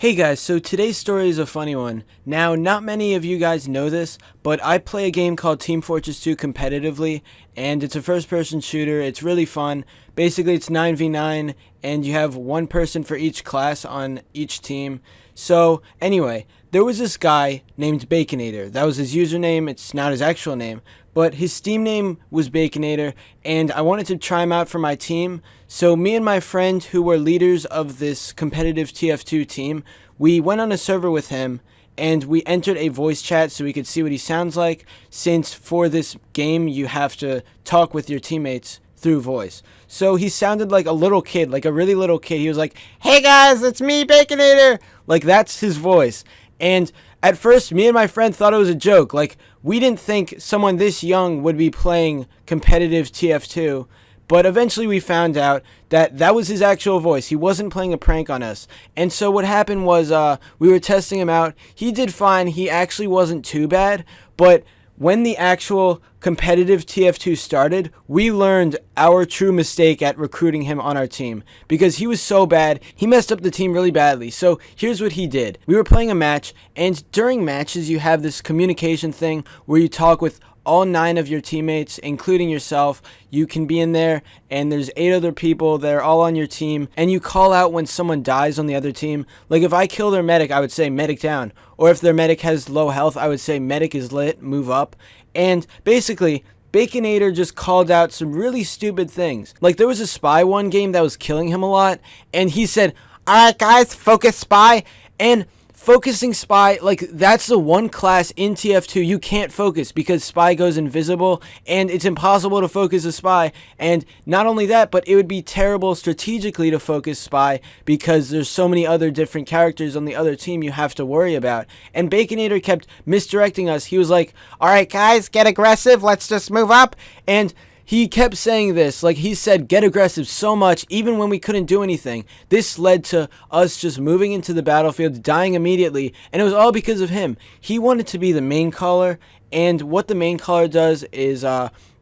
Hey guys, so today's story is a funny one. Now, not many of you guys know this, but I play a game called Team Fortress 2 competitively, and it's a first-person shooter. It's really fun. Basically, it's 9v9, and you have one person for each class on each team. So, anyway, there was this guy named Baconator. That was his username. It's not his actual name, but his Steam name was Baconator, and I wanted to try him out for my team. So me and my friend, who were leaders of this competitive TF2 team, we went on a server with him, and we entered a voice chat so we could see what he sounds like, since for this game you have to talk with your teammates through voice. So he sounded like a little kid, like a really little kid. He was like, "Hey guys, it's me, Baconator!" Like, that's his voice. And at first, me and my friend thought it was a joke. Like, we didn't think someone this young would be playing competitive TF2. But eventually we found out that that was his actual voice. He wasn't playing a prank on us. And so what happened was we were testing him out. He did fine. He actually wasn't too bad. But when the actual competitive TF2 started, we learned our true mistake at recruiting him on our team, because he was so bad. He messed up the team really badly. So here's what he did. We were playing a match, and during matches you have this communication thing where you talk with all 9 of your teammates, including yourself. You can be in there, and there's 8 other people that are all on your team, and you call out when someone dies on the other team. Like, if I kill their medic, I would say medic down, or if their medic has low health, I would say medic is lit, move up. And basically, Baconator just called out some really stupid things. Like, there was a spy one game that was killing him a lot, and he said, "Alright guys, focus spy," and focusing spy, like, that's the one class in TF2 you can't focus because spy goes invisible, and it's impossible to focus a spy. And not only that, but it would be terrible strategically to focus spy because there's so many other different characters on the other team you have to worry about. And Baconator kept misdirecting us. He was like, "Alright guys, get aggressive, let's just move up," and he kept saying this, like, he said get aggressive so much, even when we couldn't do anything. This led to us just moving into the battlefield, dying immediately, and it was all because of him. He wanted to be the main caller, and what the main caller does is,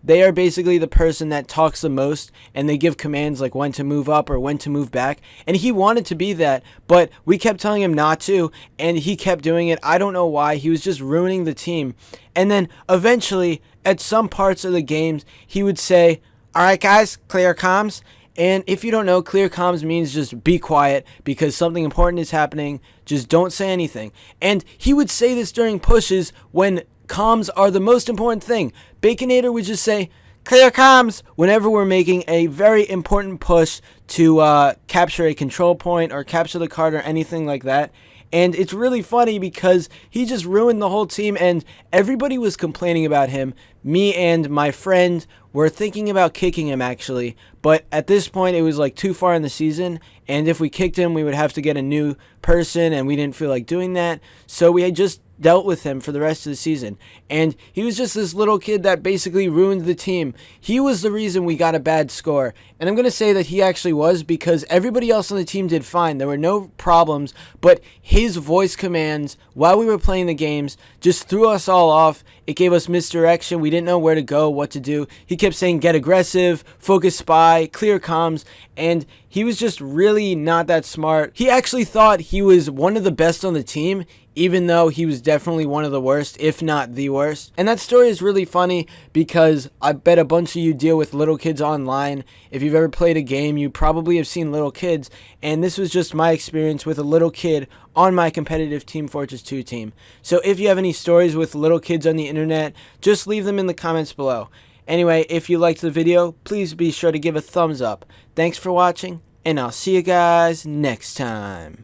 they are basically the person that talks the most, and they give commands like when to move up or when to move back. And he wanted to be that, but we kept telling him not to, and he kept doing it. I don't know why. He was just ruining the team. And then eventually, at some parts of the games, he would say, "Alright guys, clear comms." And if you don't know, clear comms means just be quiet because something important is happening. Just don't say anything. And he would say this during pushes when comms are the most important thing. Baconator would just say, "Clear comms," whenever we're making a very important push to capture a control point or capture the card or anything like that. And it's really funny because he just ruined the whole team, and everybody was complaining about him. Me and my friend were thinking about kicking him, actually. But at this point, it was like too far in the season, and if we kicked him, we would have to get a new person, and we didn't feel like doing that. So we had just dealt with him for the rest of the season. And he was just this little kid that basically ruined the team. He was the reason we got a bad score. And I'm going to say that he actually was, because everybody else on the team did fine. There were no problems, but his voice commands while we were playing the games just threw us all off. It gave us misdirection. We didn't know where to go, what to do. He kept saying get aggressive, focus spy, clear comms, and he was just really not that smart. He actually thought he was one of the best on the team, even though he was definitely one of the worst, if not the worst. And that story is really funny because I bet a bunch of you deal with little kids online. If you've ever played a game, you probably have seen little kids, and this was just my experience with a little kid on my competitive Team Fortress 2 team. So if you have any stories with little kids on the internet, just leave them in the comments below. Anyway, if you liked the video, please be sure to give a thumbs up. Thanks for watching, and I'll see you guys next time.